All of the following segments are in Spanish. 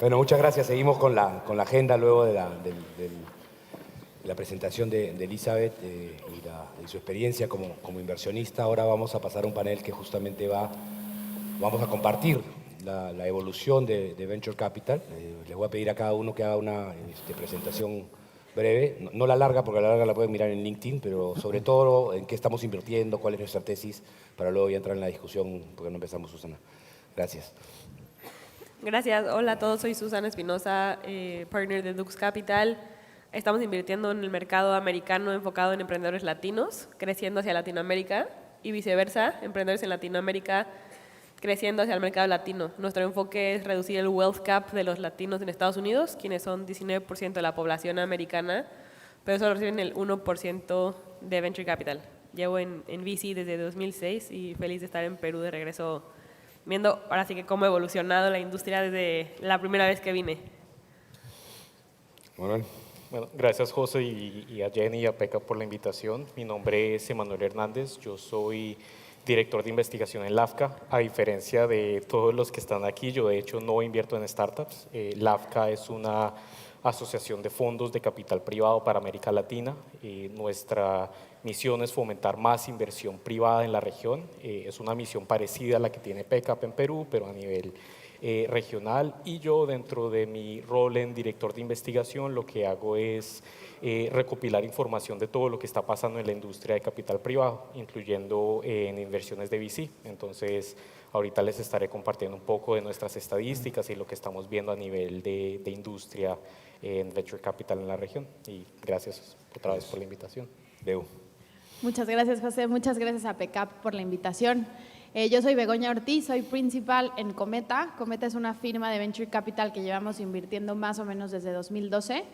Bueno, muchas gracias. Seguimos con la agenda luego de la presentación de Elizabeth y su experiencia como inversionista. Ahora vamos a pasar a un panel que justamente vamos a compartir la evolución de Venture Capital. Les voy a pedir a cada uno que haga una presentación breve, no la larga, porque la larga la pueden mirar en LinkedIn, pero sobre todo en qué estamos invirtiendo, cuál es nuestra tesis, para luego ya entrar en la discusión, porque no empezamos, Susana. Gracias. Gracias. Hola a todos, soy Susana Espinosa, partner de Dux Capital. Estamos invirtiendo en el mercado americano enfocado en emprendedores latinos, creciendo hacia Latinoamérica, y viceversa, emprendedores en Latinoamérica creciendo hacia el mercado latino. Nuestro enfoque es reducir el wealth gap de los latinos en Estados Unidos, quienes son 19% de la población americana, pero solo reciben el 1% de Venture Capital. Llevo en VC desde 2006 y feliz de estar en Perú de regreso, viendo ahora sí que cómo ha evolucionado la industria desde la primera vez que vine. Manuel. Bueno, gracias José y a Jenny y a Peca por la invitación. Mi nombre es Emanuel Hernández, yo soy director de investigación en LAFCA. A diferencia de todos los que están aquí, yo de hecho no invierto en startups. LAFCA es una asociación de fondos de capital privado para América Latina. Nuestra misión es fomentar más inversión privada en la región. Es una misión parecida a la que tiene PECAP en Perú, pero a nivel regional. Y yo, dentro de mi rol en director de investigación, lo que hago es recopilar información de todo lo que está pasando en la industria de capital privado, incluyendo en inversiones de VC. Entonces, ahorita les estaré compartiendo un poco de nuestras estadísticas y lo que estamos viendo a nivel de industria en Venture Capital en la región. Y gracias otra vez por la invitación. Beu. Muchas gracias, José. Muchas gracias a PECAP por la invitación. Yo soy Begoña Ortiz, soy principal en Cometa. Cometa es una firma de Venture Capital que llevamos invirtiendo más o menos desde 2012.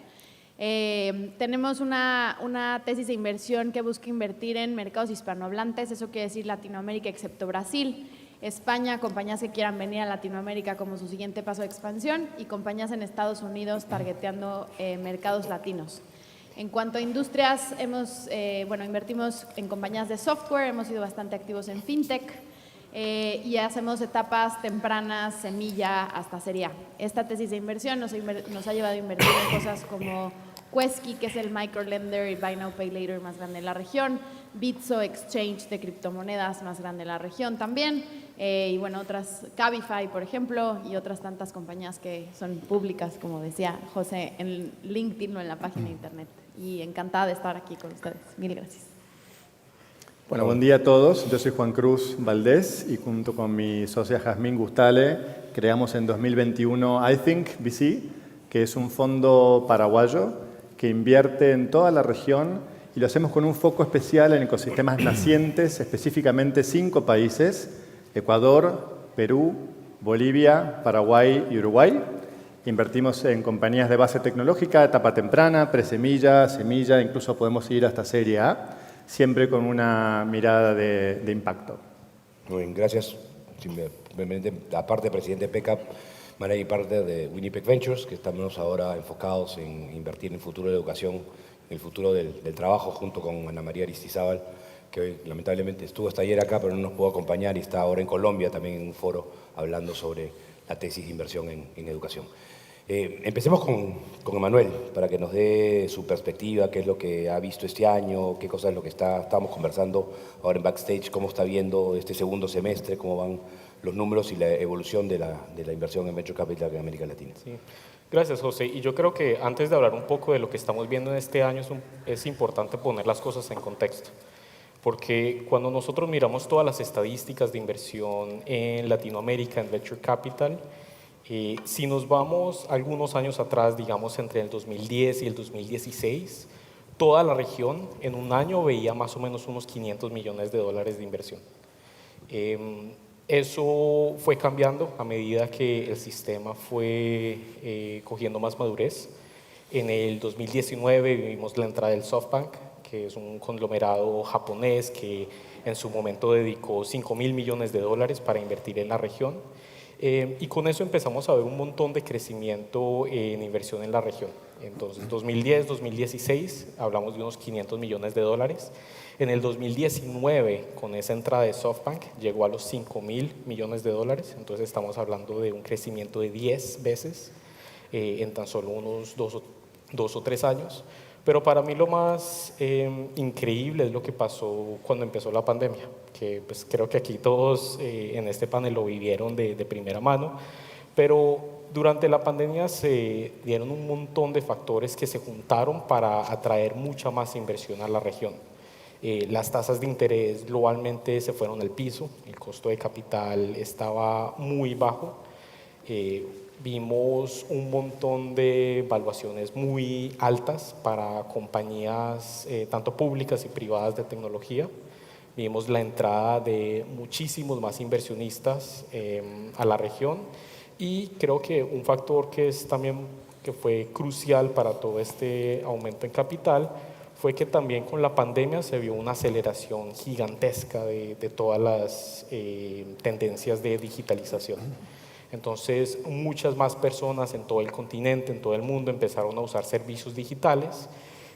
Tenemos una tesis de inversión que busca invertir en mercados hispanohablantes, eso quiere decir Latinoamérica excepto Brasil, España, compañías que quieran venir a Latinoamérica como su siguiente paso de expansión, y compañías en Estados Unidos targeteando mercados latinos. En cuanto a industrias, invertimos en compañías de software, hemos sido bastante activos en fintech, y hacemos etapas tempranas, semilla hasta serie A. Esta tesis de inversión nos ha llevado a invertir en cosas como Quesky, que es el microlender y Buy Now Pay Later más grande de la región, Bitso, exchange de criptomonedas más grande de la región también, y bueno, otras, Cabify, por ejemplo, y otras tantas compañías que son públicas, como decía José, en LinkedIn o en la página de internet. Y encantada de estar aquí con ustedes. Mil gracias. Bueno, buen día a todos. Yo soy Juan Cruz Valdés y junto con mi socia Jazmín Gustale creamos en 2021 iThink VC, que es un fondo paraguayo que invierte en toda la región y lo hacemos con un foco especial en ecosistemas nacientes, específicamente 5 países: Ecuador, Perú, Bolivia, Paraguay y Uruguay. Invertimos en compañías de base tecnológica, etapa temprana, presemilla, semilla, incluso podemos ir hasta serie A, siempre con una mirada de impacto. Muy bien, gracias. Aparte, presidente de PECAP, managing partner de Winnipeg Ventures, que estamos ahora enfocados en invertir en el futuro de la educación, en el futuro del trabajo, junto con Ana María Aristizábal, que hoy lamentablemente estuvo hasta ayer acá, pero no nos pudo acompañar, y está ahora en Colombia también en un foro hablando sobre la tesis de inversión en educación. Empecemos con Emanuel, para que nos dé su perspectiva, qué es lo que ha visto este año, qué cosas es lo que estamos conversando ahora en backstage, cómo está viendo este segundo semestre, cómo van los números y la evolución de la inversión en Venture Capital en América Latina. Sí. Gracias, José. Y yo creo que antes de hablar un poco de lo que estamos viendo en este año, es importante poner las cosas en contexto. Porque cuando nosotros miramos todas las estadísticas de inversión en Latinoamérica, en Venture Capital, si nos vamos algunos años atrás, digamos entre el 2010 y el 2016, toda la región en un año veía más o menos unos $500 millones de inversión. Eso fue cambiando a medida que el sistema fue cogiendo más madurez. En el 2019 vimos la entrada del SoftBank, que es un conglomerado japonés que en su momento dedicó $5.000 millones para invertir en la región. Y con eso empezamos a ver un montón de crecimiento en inversión en la región. Entonces, 2010, 2016, hablamos de unos $500 millones. En el 2019, con esa entrada de SoftBank, llegó a los $5.000 millones. Entonces, estamos hablando de un crecimiento de 10 veces. en tan solo unos 2 o 3 años. Pero para mí lo más increíble es lo que pasó cuando empezó la pandemia, que pues creo que aquí todos en este panel lo vivieron de primera mano, pero durante la pandemia se dieron un montón de factores que se juntaron para atraer mucha más inversión a la región. Las tasas de interés globalmente se fueron al piso, el costo de capital estaba muy bajo, vimos un montón de valuaciones muy altas para compañías tanto públicas y privadas de tecnología. Vimos la entrada de muchísimos más inversionistas a la región y creo que un factor que es también que fue crucial para todo este aumento en capital fue que también con la pandemia se vio una aceleración gigantesca de todas las tendencias de digitalización. Entonces, muchas más personas en todo el continente, en todo el mundo, empezaron a usar servicios digitales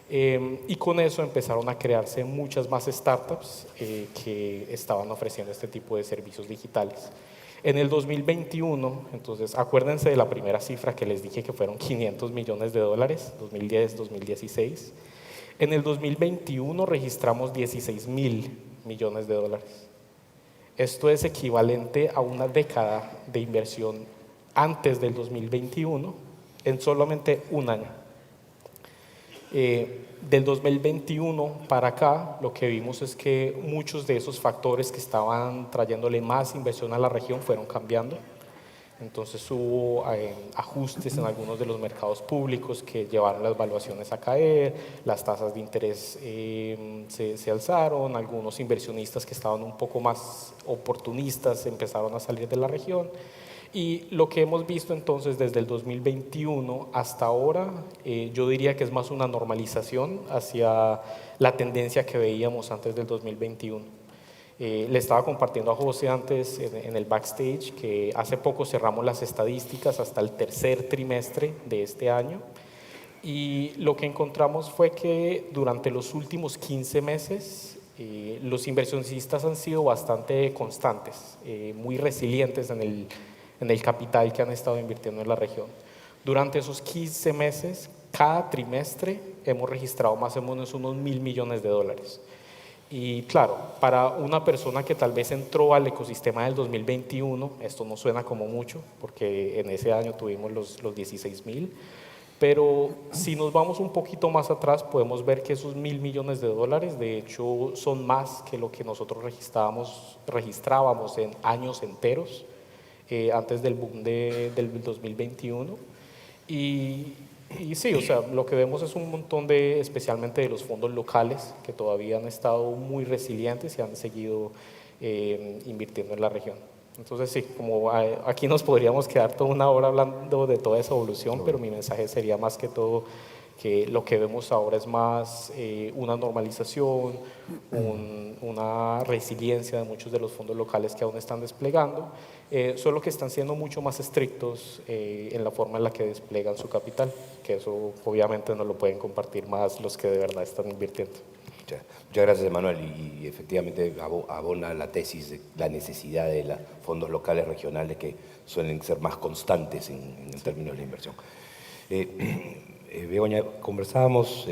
y con eso empezaron a crearse muchas más startups que estaban ofreciendo este tipo de servicios digitales. En el 2021, entonces, acuérdense de la primera cifra que les dije que fueron $500 millones, 2010-2016. En el 2021 registramos $16.000 millones. Esto es equivalente a una década de inversión antes del 2021 en solamente un año. Del 2021 para acá, lo que vimos es que muchos de esos factores que estaban trayéndole más inversión a la región fueron cambiando. Entonces hubo ajustes en algunos de los mercados públicos que llevaron las valuaciones a caer, las tasas de interés se alzaron, algunos inversionistas que estaban un poco más oportunistas empezaron a salir de la región. Y lo que hemos visto entonces desde el 2021 hasta ahora, yo diría que es más una normalización hacia la tendencia que veíamos antes del 2021. Le estaba compartiendo a José antes en el backstage que hace poco cerramos las estadísticas hasta el tercer trimestre de este año y lo que encontramos fue que durante los últimos 15 meses los inversionistas han sido bastante constantes, muy resilientes en el capital que han estado invirtiendo en la región. Durante esos 15 meses, cada trimestre hemos registrado más o menos unos $1.000 millones. Y claro, para una persona que tal vez entró al ecosistema del 2021, esto no suena como mucho, porque en ese año tuvimos los 16.000, pero si nos vamos un poquito más atrás, podemos ver que esos $1.000 millones, de hecho, son más que lo que nosotros registrábamos en años enteros, antes del boom del 2021. Y sí, o sea, lo que vemos es un montón especialmente de los fondos locales, que todavía han estado muy resilientes y han seguido invirtiendo en la región. Entonces sí, como aquí nos podríamos quedar toda una hora hablando de toda esa evolución, pero mi mensaje sería más que todo que lo que vemos ahora es más una normalización, una resiliencia de muchos de los fondos locales que aún están desplegando, solo que están siendo mucho más estrictos en la forma en la que despliegan su capital, que eso obviamente no lo pueden compartir más los que de verdad están invirtiendo. Muchas gracias, Emanuel, y efectivamente abona la tesis de la necesidad de los fondos locales regionales que suelen ser más constantes en términos de inversión. Begoña, conversábamos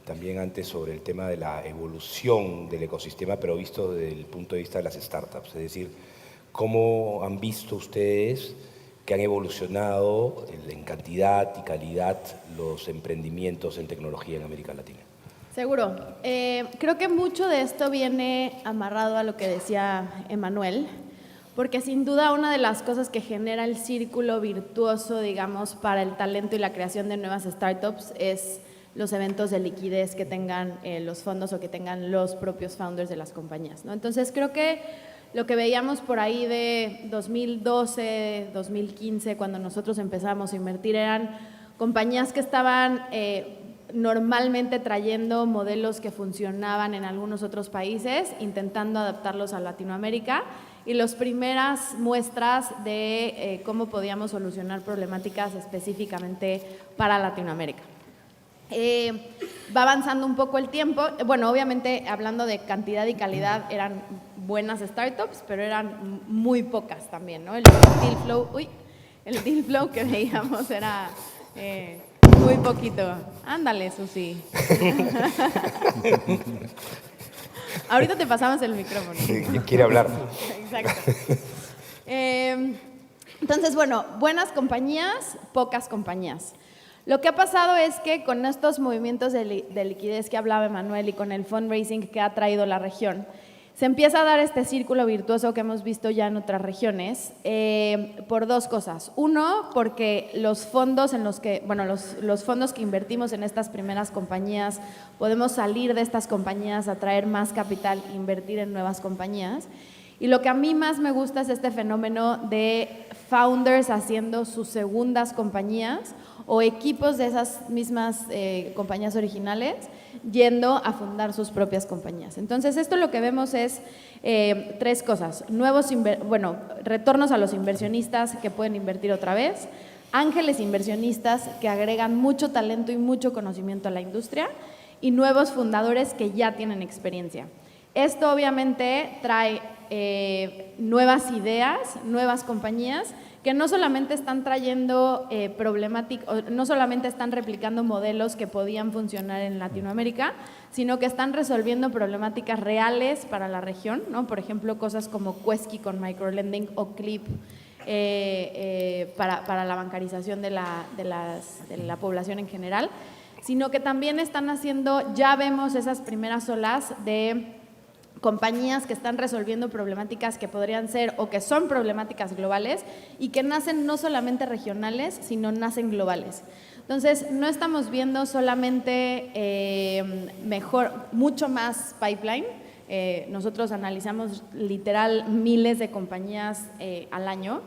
también antes sobre el tema de la evolución del ecosistema, pero visto desde el punto de vista de las startups, es decir, ¿cómo han visto ustedes que han evolucionado en cantidad y calidad los emprendimientos en tecnología en América Latina? Seguro. Creo que mucho de esto viene amarrado a lo que decía Emanuel, porque sin duda una de las cosas que genera el círculo virtuoso, digamos, para el talento y la creación de nuevas startups es los eventos de liquidez que tengan los fondos o que tengan los propios founders de las compañías, ¿no? Entonces creo que lo que veíamos por ahí de 2012, 2015, cuando nosotros empezamos a invertir, eran compañías que estaban normalmente trayendo modelos que funcionaban en algunos otros países, intentando adaptarlos a Latinoamérica, y las primeras muestras de cómo podíamos solucionar problemáticas específicamente para Latinoamérica. Va avanzando un poco el tiempo. Bueno, obviamente hablando de cantidad y calidad eran buenas startups, pero eran muy pocas también, ¿no? El El deal flow que veíamos era muy poquito. Ándale, Susi. Ahorita te pasamos el micrófono. Sí, quiere hablar. Exacto. Entonces, bueno, buenas compañías, pocas compañías. Lo que ha pasado es que con estos movimientos de liquidez que hablaba Emanuel y con el fundraising que ha traído la región, se empieza a dar este círculo virtuoso que hemos visto ya en otras regiones por dos cosas. Uno, porque los fondos en los que, bueno, los fondos que invertimos en estas primeras compañías, podemos salir de estas compañías, atraer más capital, invertir en nuevas compañías. Y lo que a mí más me gusta es este fenómeno de founders haciendo sus segundas compañías o equipos de esas mismas compañías originales yendo a fundar sus propias compañías. Entonces, esto lo que vemos es tres cosas. Retornos a los inversionistas que pueden invertir otra vez, ángeles inversionistas que agregan mucho talento y mucho conocimiento a la industria y nuevos fundadores que ya tienen experiencia. Esto obviamente trae nuevas ideas, nuevas compañías que no solamente están trayendo no solamente están replicando modelos que podían funcionar en Latinoamérica, sino que están resolviendo problemáticas reales para la región, ¿no? Por ejemplo, cosas como Quesky con microlending o Clip para la bancarización de la población en general, sino que también están haciendo, ya vemos esas primeras olas de compañías que están resolviendo problemáticas que podrían ser o que son problemáticas globales y que nacen no solamente regionales, sino nacen globales. Entonces, no estamos viendo solamente mucho más pipeline. Nosotros analizamos literal miles de compañías al año,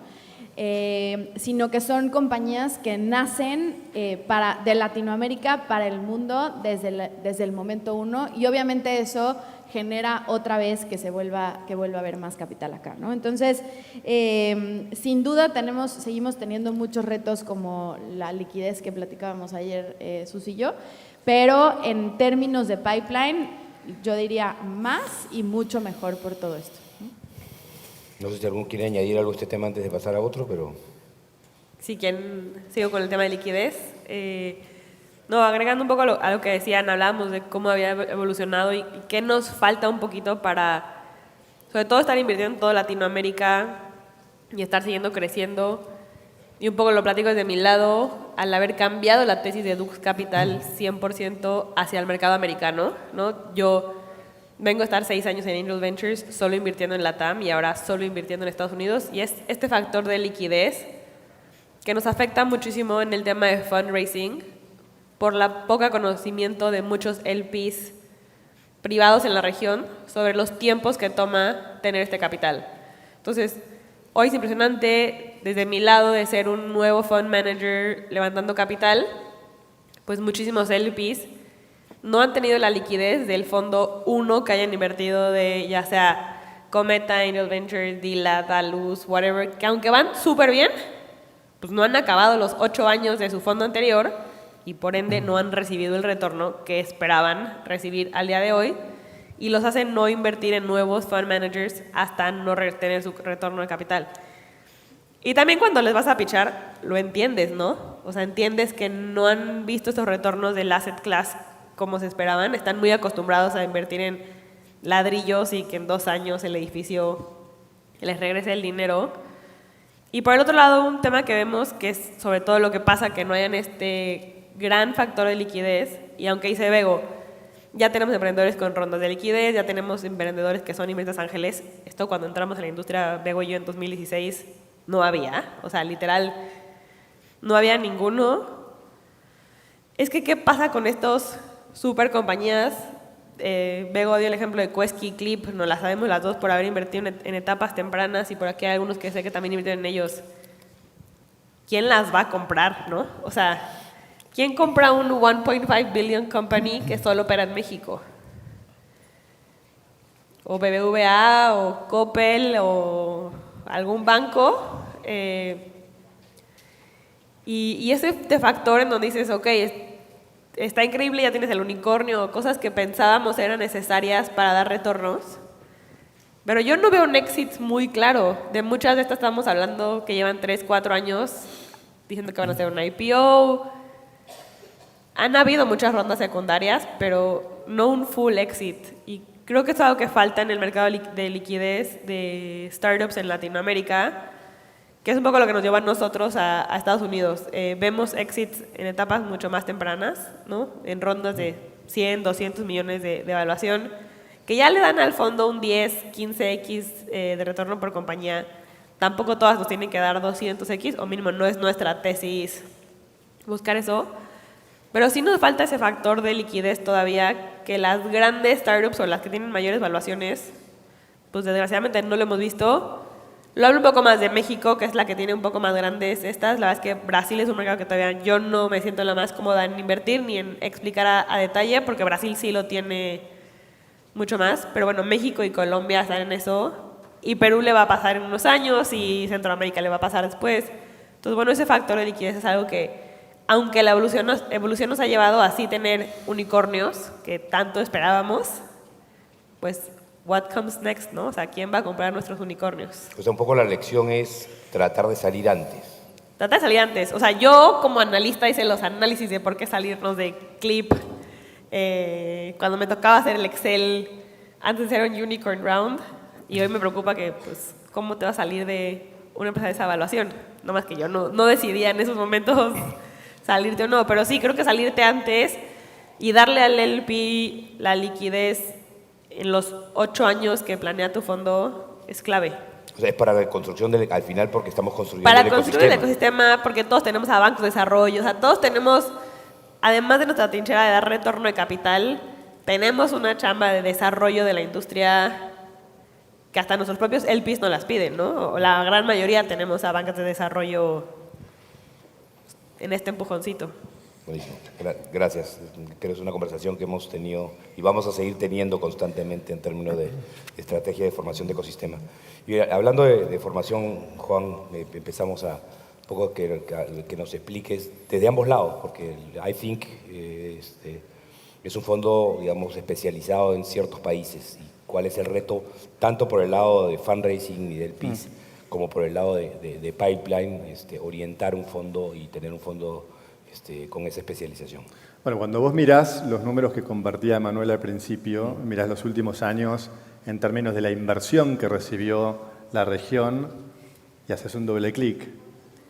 sino que son compañías que nacen de Latinoamérica para el mundo desde el momento uno y obviamente eso genera otra vez que vuelva a haber más capital acá, ¿no? Entonces, sin duda seguimos teniendo muchos retos como la liquidez que platicábamos ayer Susi y yo, pero en términos de pipeline, yo diría más y mucho mejor por todo esto. No sé si alguno quiere añadir algo a este tema antes de pasar a otro, pero… Sí, sigo con el tema de liquidez. Agregando un poco a lo que decían, hablábamos de cómo había evolucionado y qué nos falta un poquito para, sobre todo, estar invirtiendo en toda Latinoamérica y estar siguiendo creciendo. Y un poco lo platico desde mi lado, al haber cambiado la tesis de Dux Capital 100% hacia el mercado americano, ¿no? Yo vengo a estar 6 años en Angel Ventures solo invirtiendo en LATAM y ahora solo invirtiendo en Estados Unidos. Y es este factor de liquidez que nos afecta muchísimo en el tema de fundraising por la poca conocimiento de muchos LPs privados en la región sobre los tiempos que toma tener este capital. Entonces, hoy es impresionante, desde mi lado de ser un nuevo fund manager levantando capital, pues muchísimos LPs no han tenido la liquidez del fondo 1 que hayan invertido de ya sea Cometa, Angel Ventures, Dila, Daluz, whatever, que aunque van súper bien, pues no han acabado los 8 años de su fondo anterior y por ende no han recibido el retorno que esperaban recibir al día de hoy y los hacen no invertir en nuevos fund managers hasta no tener su retorno de capital. Y también cuando les vas a pitchar, lo entiendes, ¿no? O sea, entiendes que no han visto estos retornos del asset class como se esperaban, están muy acostumbrados a invertir en ladrillos y que en 2 años el edificio les regrese el dinero. Y por el otro lado, un tema que vemos que es sobre todo lo que pasa, que no hayan este gran factor de liquidez, y aunque dice Bego, ya tenemos emprendedores con rondas de liquidez, ya tenemos emprendedores que son inversionistas ángeles. Esto cuando entramos en la industria, Bego y yo en 2016, no había, o sea, literal, no había ninguno. Es que, ¿qué pasa con estos super compañías? Bego dio el ejemplo de Quesky, Clip, nos la sabemos las dos por haber invertido en etapas tempranas y por aquí hay algunos que sé que también invierten en ellos. ¿Quién las va a comprar, no? O sea, ¿quién compra un 1.5 billion company que solo opera en México? O BBVA, o Coppel, o algún banco. Y ese factor en donde dices, ok, está increíble, ya tienes el unicornio, cosas que pensábamos eran necesarias para dar retornos, Pero yo no veo un exit muy claro. De muchas de estas estamos hablando que llevan 3, 4 años diciendo que van a hacer un IPO. Han habido muchas rondas secundarias, pero no un full exit. Y creo que es algo que falta en el mercado de liquidez de startups en Latinoamérica, que es un poco lo que nos lleva a nosotros a Estados Unidos. Vemos exits en etapas mucho más tempranas, ¿no? En rondas de 100, 200 millones de evaluación, que ya le dan al fondo un 10, 15x de retorno por compañía. Tampoco todas nos tienen que dar 200x, o mínimo no es nuestra tesis buscar eso. Pero sí nos falta ese factor de liquidez todavía, que las grandes startups o las que tienen mayores valuaciones, pues desgraciadamente no lo hemos visto. Lo hablo un poco más de México, que es la que tiene un poco más grandes estas. La verdad es que Brasil es un mercado que todavía yo no me siento la más cómoda en invertir ni en explicar a detalle, porque Brasil sí lo tiene mucho más. Pero bueno, México y Colombia están en eso. Y Perú le va a pasar en unos años y Centroamérica le va a pasar después. Entonces, bueno, ese factor de liquidez es algo que, aunque la evolución nos ha llevado a así tener unicornios, que tanto esperábamos, pues, what comes next, ¿no? O sea, ¿quién va a comprar nuestros unicornios? O sea, un poco la lección es tratar de salir antes. Tratar de salir antes. O sea, yo como analista hice los análisis de por qué salirnos de Clip. Cuando me tocaba hacer el Excel antes de hacer un unicorn round, y hoy me preocupa que, pues, ¿cómo te va a salir de una empresa de esa evaluación? No más que yo no decidía en esos momentos salirte o no, pero sí, creo que salirte antes y darle al LP la liquidez en los 8 años que planea tu fondo es clave. O sea, es para la construcción al final porque estamos construyendo Para el construir el ecosistema, porque todos tenemos a bancos de desarrollo, o sea, todos tenemos, además de nuestra trinchera de dar retorno de capital, tenemos una chamba de desarrollo de la industria que hasta nuestros propios LPs no las piden, ¿no? O la gran mayoría tenemos a bancas de desarrollo en este empujoncito. Buenísimo. Gracias. Creo que es una conversación que hemos tenido y vamos a seguir teniendo constantemente en términos de estrategia de formación de ecosistema. Y hablando de formación, Juan, empezamos a un poco que nos expliques desde ambos lados, porque el iThink es un fondo, digamos, especializado en ciertos países. Y cuál es el reto, tanto por el lado de fundraising y del PIS, como por el lado de pipeline, orientar un fondo y tener un fondo con esa especialización. Bueno, cuando vos mirás los números que compartía Manuel al principio, mirás los últimos años en términos de la inversión que recibió la región y haces un doble clic.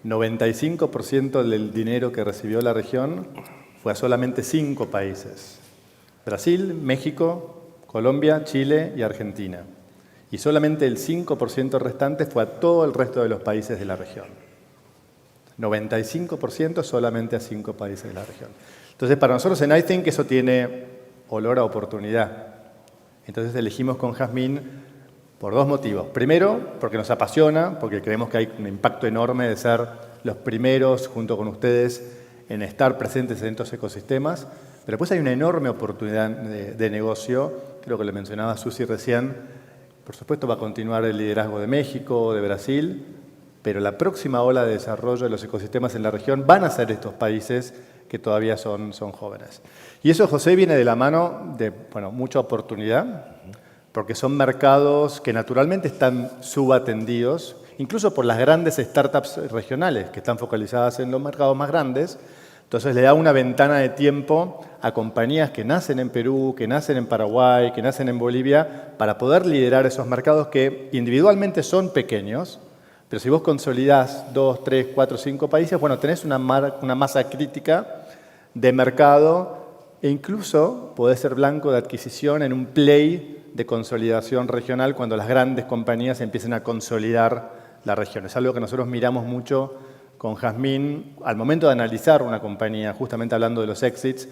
95% del dinero que recibió la región fue a solamente 5 países. Brasil, México, Colombia, Chile y Argentina. Y solamente el 5% restante fue a todo el resto de los países de la región. 95% solamente a 5 países de la región. Entonces, para nosotros en iThink eso tiene olor a oportunidad. Entonces elegimos con Jazmín por 2 motivos. Primero, porque nos apasiona, porque creemos que hay un impacto enorme de ser los primeros, junto con ustedes, en estar presentes en estos ecosistemas. Pero después hay una enorme oportunidad de negocio, creo que lo mencionaba Susi recién. Por supuesto va a continuar el liderazgo de México, de Brasil, pero la próxima ola de desarrollo de los ecosistemas en la región van a ser estos países que todavía son jóvenes. Y eso, José, viene de la mano de mucha oportunidad, porque son mercados que naturalmente están subatendidos, incluso por las grandes startups regionales que están focalizadas en los mercados más grandes. Entonces le da una ventana de tiempo a compañías que nacen en Perú, que nacen en Paraguay, que nacen en Bolivia, para poder liderar esos mercados que individualmente son pequeños, pero si vos consolidás 2, 3, 4, 5 países, tenés una masa crítica de mercado e incluso podés ser blanco de adquisición en un play de consolidación regional cuando las grandes compañías empiecen a consolidar la región. Es algo que nosotros miramos mucho con Jazmín al momento de analizar una compañía, justamente hablando de los exits.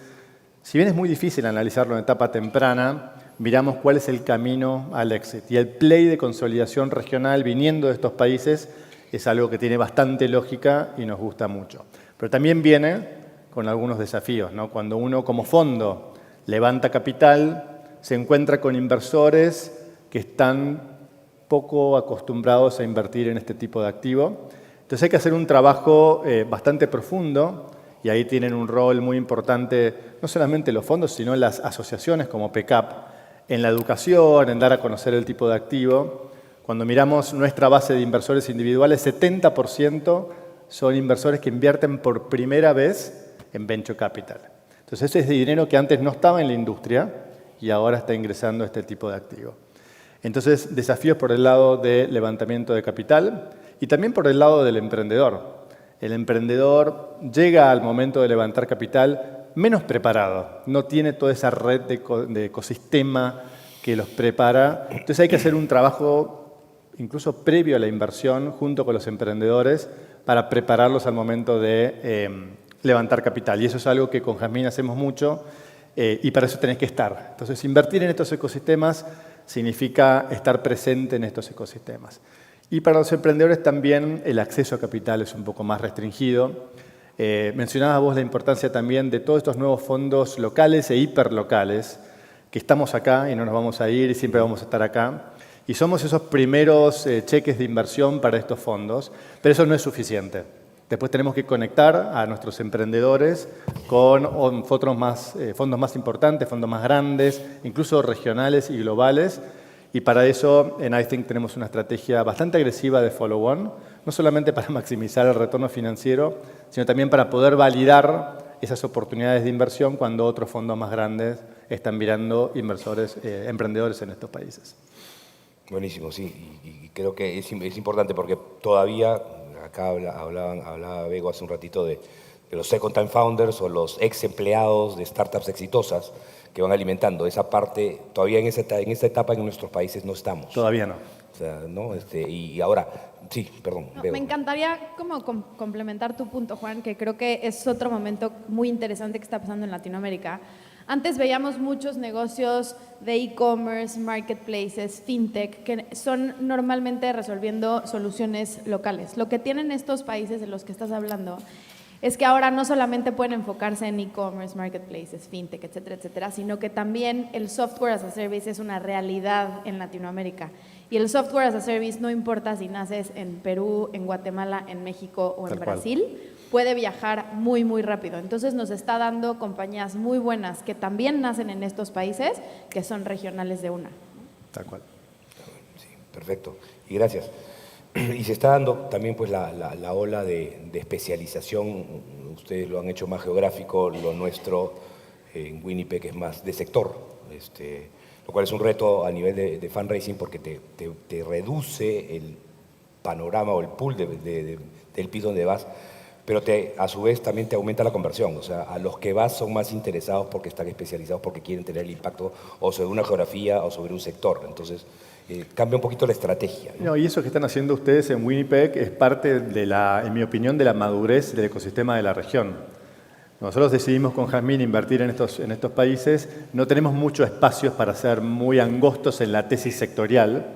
Si bien es muy difícil analizarlo en etapa temprana, miramos cuál es el camino al exit. Y el play de consolidación regional viniendo de estos países es algo que tiene bastante lógica y nos gusta mucho. Pero también viene con algunos desafíos, ¿no? Cuando uno como fondo levanta capital, se encuentra con inversores que están poco acostumbrados a invertir en este tipo de activo. Entonces hay que hacer un trabajo bastante profundo y ahí tienen un rol muy importante no solamente los fondos, sino las asociaciones como PECAP en la educación, en dar a conocer el tipo de activo. Cuando miramos nuestra base de inversores individuales, 70% son inversores que invierten por primera vez en Venture Capital. Entonces, ese es dinero que antes no estaba en la industria y ahora está ingresando a este tipo de activo. Entonces, desafíos por el lado de levantamiento de capital y también por el lado del emprendedor. El emprendedor llega al momento de levantar capital menos preparado, no tiene toda esa red de ecosistema que los prepara. Entonces hay que hacer un trabajo incluso previo a la inversión junto con los emprendedores para prepararlos al momento de levantar capital. Y eso es algo que con Jazmín hacemos mucho y para eso tenés que estar. Entonces invertir en estos ecosistemas significa estar presente en estos ecosistemas. Y para los emprendedores también el acceso a capital es un poco más restringido. Mencionabas vos la importancia también de todos estos nuevos fondos locales e hiperlocales, que estamos acá y no nos vamos a ir y siempre vamos a estar acá. Y somos esos primeros cheques de inversión para estos fondos, pero eso no es suficiente. Después tenemos que conectar a nuestros emprendedores con fondos más importantes, fondos más grandes, incluso regionales y globales. Y para eso en iThink tenemos una estrategia bastante agresiva de follow-on, no solamente para maximizar el retorno financiero, sino también para poder validar esas oportunidades de inversión cuando otros fondos más grandes están mirando emprendedores en estos países. Buenísimo, sí. Y creo que es importante porque todavía, acá hablaba Bego hace un ratito de los second time founders o los ex empleados de startups exitosas que van alimentando esa parte. Todavía en esta etapa en nuestros países no estamos. Todavía no. O sea, ¿no? Y ahora, sí, perdón. No, me encantaría como complementar tu punto, Juan, que creo que es otro momento muy interesante que está pasando en Latinoamérica. Antes veíamos muchos negocios de e-commerce, marketplaces, fintech, que son normalmente resolviendo soluciones locales. Lo que tienen estos países de los que estás hablando es que ahora no solamente pueden enfocarse en e-commerce, marketplaces, fintech, etcétera, etcétera, sino que también el software as a service es una realidad en Latinoamérica. Y el software as a service no importa si naces en Perú, en Guatemala, en México o en Brasil, puede viajar muy, muy rápido. Entonces nos está dando compañías muy buenas que también nacen en estos países, que son regionales de una. Tal cual. Sí, perfecto. Y gracias. Y se está dando también pues la ola de especialización. Ustedes lo han hecho más geográfico, lo nuestro en Winnipeg es más de sector, lo cual es un reto a nivel de fundraising porque te reduce el panorama o el pool del piso donde vas, pero a su vez también te aumenta la conversión. O sea, a los que vas son más interesados porque están especializados, porque quieren tener el impacto o sobre una geografía o sobre un sector. Entonces, cambia un poquito la estrategia, ¿no? No, y eso que están haciendo ustedes en Winnipeg es parte en mi opinión, de la madurez del ecosistema de la región. Nosotros decidimos con Jazmín invertir en estos países. No tenemos muchos espacios para ser muy angostos en la tesis sectorial,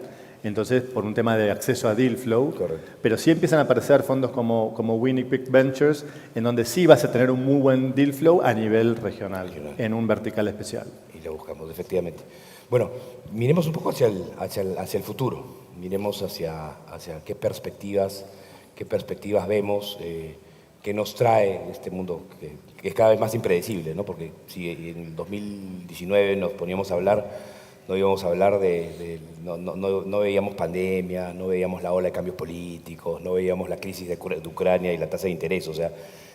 entonces por un tema de acceso a deal flow. Correcto. Pero sí empiezan a aparecer fondos como Winnipeg Ventures, en donde sí vas a tener un muy buen deal flow a nivel regional. En un vertical especial. Y lo buscamos, efectivamente. Bueno, miremos un poco hacia el futuro. Miremos hacia qué perspectivas vemos, qué nos trae este mundo que es cada vez más impredecible, ¿no? Porque si en el 2019 nos poníamos a hablar, no íbamos a hablar no veíamos pandemia, no veíamos la ola de cambios políticos, no veíamos la crisis de Ucrania y la tasa de interés. O sea,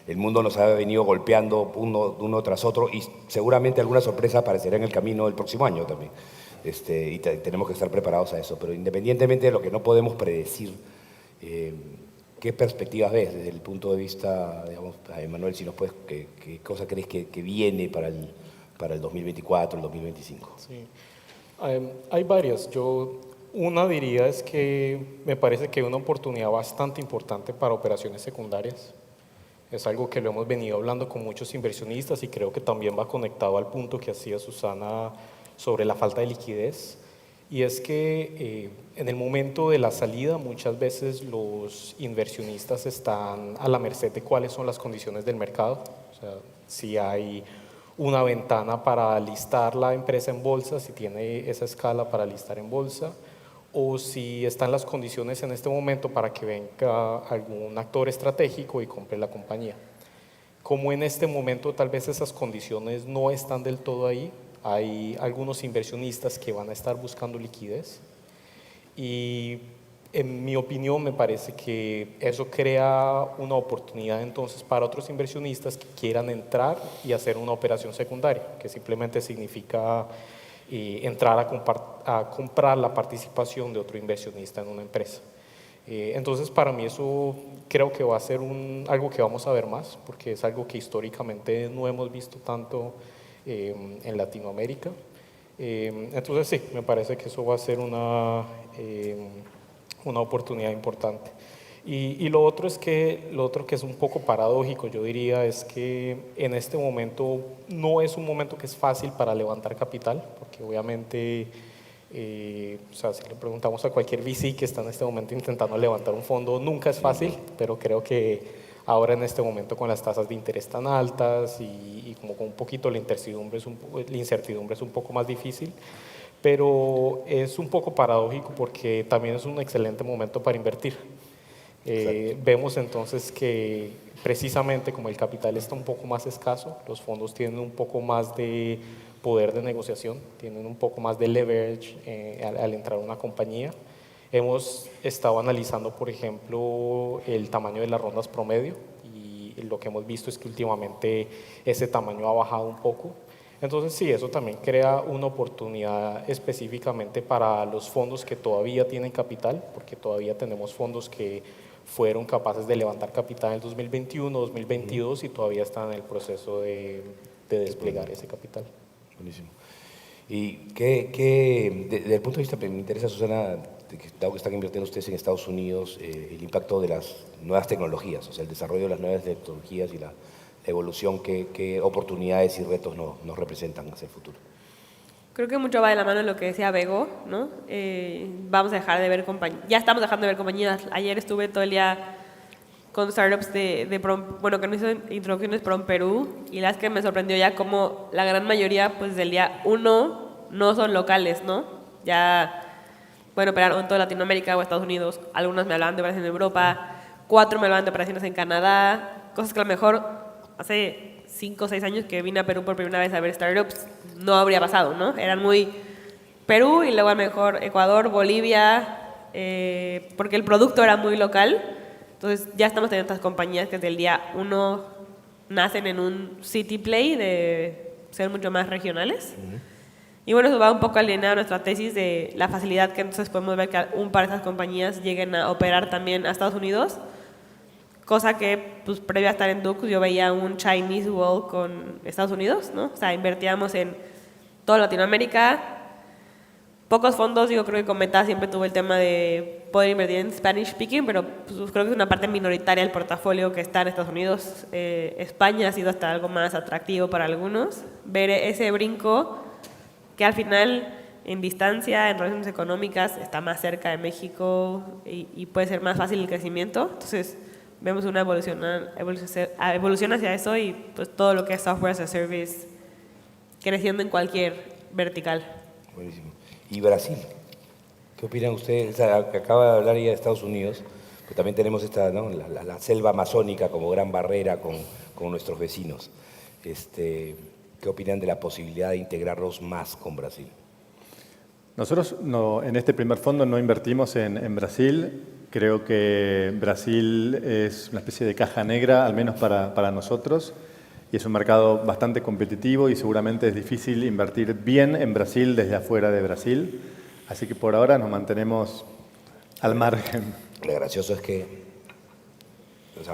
el mundo nos ha venido golpeando uno tras otro y seguramente alguna sorpresa aparecerá en el camino del próximo año también. Y tenemos que estar preparados a eso. Pero independientemente de lo que no podemos predecir, ¿qué perspectivas ves desde el punto de vista, digamos, Emanuel, si nos puedes, qué cosa crees que viene para el 2024, el 2025? Sí. Hay varias. Una diría es que me parece que hay una oportunidad bastante importante para operaciones secundarias. Es algo que lo hemos venido hablando con muchos inversionistas y creo que también va conectado al punto que hacía Susana sobre la falta de liquidez. Y es que en el momento de la salida muchas veces los inversionistas están a la merced de cuáles son las condiciones del mercado. O sea, si hay una ventana para listar la empresa en bolsa, si tiene esa escala para listar en bolsa, o si están las condiciones en este momento para que venga algún actor estratégico y compre la compañía. Como en este momento tal vez esas condiciones no están del todo ahí, Hay algunos inversionistas que van a estar buscando liquidez y en mi opinión me parece que eso crea una oportunidad entonces para otros inversionistas que quieran entrar y hacer una operación secundaria, que simplemente significa entrar a comprar la participación de otro inversionista en una empresa. Entonces, para mí eso creo que va a ser algo que vamos a ver más, porque es algo que históricamente no hemos visto tanto en Latinoamérica. Entonces, sí, me parece que eso va a ser una oportunidad importante. Y lo otro que es un poco paradójico, yo diría, es que en este momento no es un momento que es fácil para levantar capital, porque obviamente, o sea, si le preguntamos a cualquier VC que está en este momento intentando levantar un fondo, nunca es fácil, pero creo que ahora en este momento con las tasas de interés tan altas y como con un poquito la incertidumbre es un poco más difícil. Pero es un poco paradójico porque también es un excelente momento para invertir. Vemos entonces que precisamente como el capital está un poco más escaso, los fondos tienen un poco más de poder de negociación, tienen un poco más de leverage al entrar a una compañía. Hemos estado analizando, por ejemplo, el tamaño de las rondas promedio y lo que hemos visto es que últimamente ese tamaño ha bajado un poco. Entonces sí, eso también crea una oportunidad específicamente para los fondos que todavía tienen capital, porque todavía tenemos fondos que fueron capaces de levantar capital en el 2021, 2022 y todavía están en el proceso de desplegar ese capital. Buenísimo. Y desde el punto de vista, me interesa, Susana, dado que están invirtiendo ustedes en Estados Unidos, el impacto de las nuevas tecnologías, o sea, el desarrollo de las nuevas tecnologías y la evolución, qué oportunidades y retos nos representan hacia el futuro. Creo que mucho va de la mano de lo que decía Bego, ¿no? Vamos a dejar de ver ya estamos dejando de ver compañías. Ayer estuve todo el día con startups bueno, que nos hizo introducciones Prom Perú, y las que me sorprendió ya como la gran mayoría, pues del día 1 no son locales, ¿no? Ya, bueno, operaron en toda Latinoamérica o Estados Unidos. Algunas me hablaban de operaciones en Europa, 4 me hablaban de operaciones en Canadá, cosas que a lo mejor hace 5 o 6 años que vine a Perú por primera vez a ver startups, no habría pasado, ¿no? Eran muy Perú y luego a lo mejor Ecuador, Bolivia, porque el producto era muy local. Entonces ya estamos teniendo estas compañías que desde el día 1 nacen en un city play de ser mucho más regionales. Y bueno, eso va un poco alineado a nuestra tesis de la facilidad que entonces podemos ver que un par de esas compañías lleguen a operar también a Estados Unidos. Cosa que, pues, previo a estar en Dux, yo veía un Chinese wall con Estados Unidos, ¿no? O sea, invertíamos en toda Latinoamérica. Pocos fondos, creo que Cometa siempre tuvo el tema de poder invertir en Spanish speaking, pero pues, creo que es una parte minoritaria del portafolio que está en Estados Unidos. España ha sido hasta algo más atractivo para algunos. Ver ese brinco que al final, en distancia, en relaciones económicas, está más cerca de México y puede ser más fácil el crecimiento. Entonces, vemos una evolución hacia eso y pues todo lo que es software as a service creciendo en cualquier vertical. Buenísimo. ¿Y Brasil? ¿Qué opinan ustedes? O sea, acaba de hablar ya de Estados Unidos, pero también tenemos ¿no? la selva amazónica como gran barrera con nuestros vecinos. ¿Qué opinan de la posibilidad de integrarlos más con Brasil? Nosotros en este primer fondo no invertimos en Brasil. Creo que Brasil es una especie de caja negra, al menos para nosotros, y es un mercado bastante competitivo y seguramente es difícil invertir bien en Brasil desde afuera de Brasil. Así que por ahora nos mantenemos al margen. Lo gracioso es que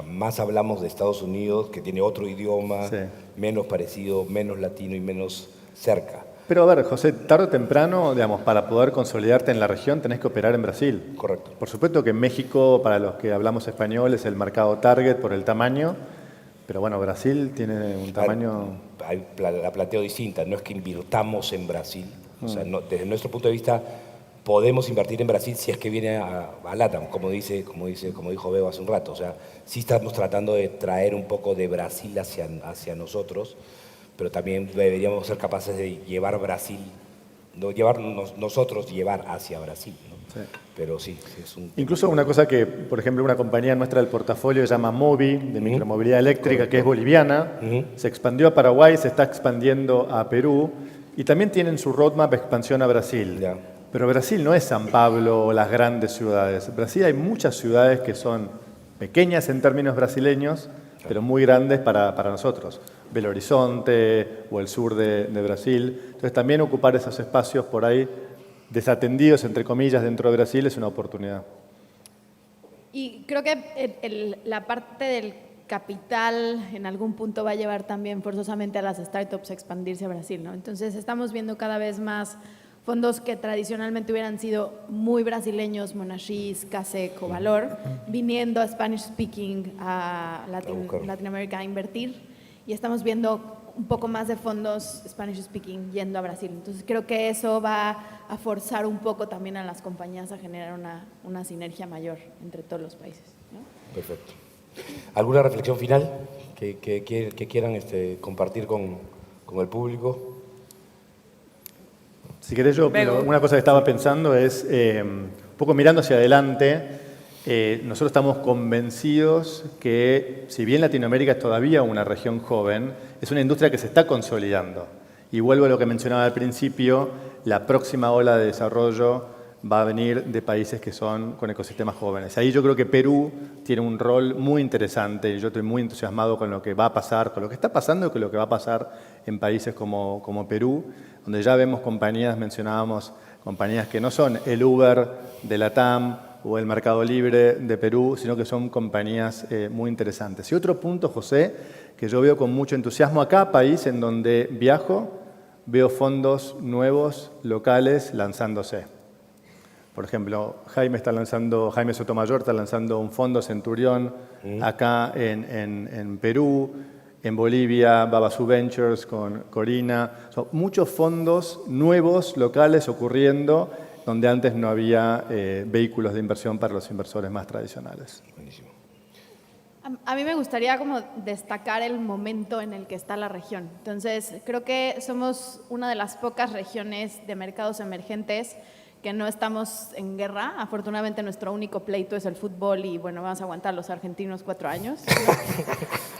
más hablamos de Estados Unidos, que tiene otro idioma, sí, menos parecido, menos latino y menos cerca. Pero a ver, José, tarde o temprano, digamos, para poder consolidarte en la región tenés que operar en Brasil. Correcto. Por supuesto que México, para los que hablamos español, es el mercado target por el tamaño, pero bueno, Brasil tiene un tamaño... La planteo distinta, no es que invirtamos en Brasil. O sea, desde nuestro punto de vista, podemos invertir en Brasil si es que viene a LATAM, como dijo Bebo hace un rato. O sea, sí estamos tratando de traer un poco de Brasil hacia nosotros, pero también deberíamos ser capaces de llevar Brasil, nosotros llevar hacia Brasil, ¿no? Sí. Pero sí, es un... Incluso una cosa que, por ejemplo, una compañía nuestra del portafolio se llama Mobi, de micromovilidad eléctrica, correcto, que es boliviana, se expandió a Paraguay, se está expandiendo a Perú, Y también tienen su roadmap de expansión a Brasil. Ya. Pero Brasil no es San Pablo o las grandes ciudades. Brasil hay muchas ciudades que son pequeñas en términos brasileños, pero muy grandes para nosotros. Belo Horizonte o el sur de Brasil. Entonces también ocupar esos espacios por ahí desatendidos, entre comillas, dentro de Brasil es una oportunidad. Y creo que la parte del capital en algún punto va a llevar también forzosamente a las startups a expandirse a Brasil, ¿no? Entonces estamos viendo cada vez más fondos que tradicionalmente hubieran sido muy brasileños, Monashis, Kasek o Valor, viniendo a Spanish speaking a Latinoamérica a invertir, y estamos viendo un poco más de fondos Spanish speaking yendo a Brasil. Entonces creo que eso va a forzar un poco también a las compañías a generar una sinergia mayor entre todos los países, ¿no? Perfecto. ¿Alguna reflexión final que quieran compartir con el público? Si querés yo, Bego. una cosa que estaba pensando es, un poco mirando hacia adelante, nosotros estamos convencidos que si bien Latinoamérica es todavía una región joven, es una industria que se está consolidando. Y vuelvo a lo que mencionaba al principio, la próxima ola de desarrollo va a venir de países que son con ecosistemas jóvenes. Ahí yo creo que Perú tiene un rol muy interesante y yo estoy muy entusiasmado con lo que va a pasar, con lo que está pasando y con lo que va a pasar en países como Perú, donde ya vemos compañías, mencionábamos compañías que no son el Uber de la TAM o el Mercado Libre de Perú, sino que son compañías muy interesantes. Y otro punto, José, que yo veo con mucho entusiasmo acá, país en donde viajo, veo fondos nuevos, locales, lanzándose. Por ejemplo, Jaime Sotomayor está lanzando un fondo Centurión acá en Perú, en Bolivia, Babassu Ventures con Corina. Son muchos fondos nuevos, locales, ocurriendo, donde antes no había vehículos de inversión para los inversores más tradicionales. Buenísimo. A mí me gustaría como destacar el momento en el que está la región. Entonces, creo que somos una de las pocas regiones de mercados emergentes que no estamos en guerra. Afortunadamente nuestro único pleito es el fútbol y bueno, vamos a aguantar los argentinos 4 años.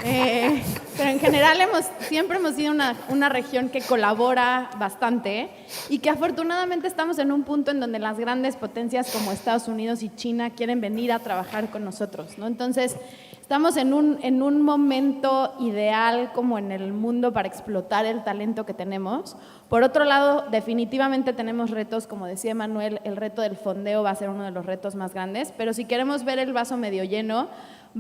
Pero en general siempre hemos sido una región que colabora bastante y que afortunadamente estamos en un punto en donde las grandes potencias como Estados Unidos y China quieren venir a trabajar con nosotros, ¿no? Entonces, estamos en un momento ideal como en el mundo para explotar el talento que tenemos. Por otro lado, definitivamente tenemos retos, como decía Manuel, el reto del fondeo va a ser uno de los retos más grandes, pero si queremos ver el vaso medio lleno,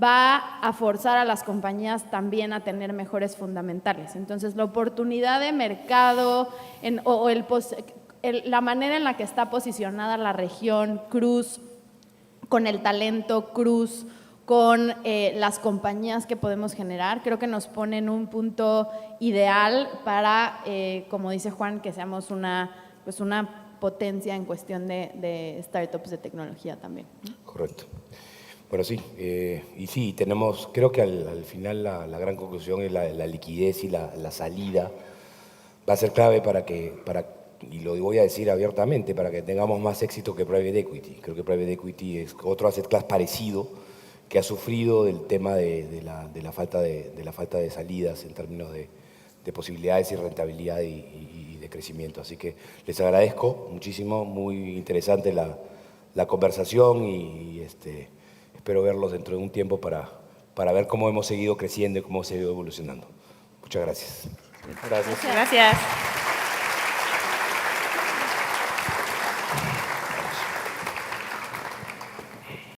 va a forzar a las compañías también a tener mejores fundamentales. Entonces, la oportunidad de mercado la manera en la que está posicionada la región, Cruz, con el talento, Cruz, con las compañías que podemos generar, creo que nos pone en un punto ideal para, como dice Juan, que seamos una potencia en cuestión de startups de tecnología también. Correcto. Bueno, sí, y sí, creo que al final la gran conclusión es la liquidez y la salida va a ser clave y lo voy a decir abiertamente, para que tengamos más éxito que Private Equity. Creo que Private Equity es otro asset class parecido que ha sufrido del tema de la falta de salidas en términos de posibilidades y rentabilidad y de crecimiento. Así que les agradezco muchísimo, muy interesante la conversación y espero verlos dentro de un tiempo para ver cómo hemos seguido creciendo y cómo hemos seguido evolucionando. Muchas gracias. Gracias. Gracias.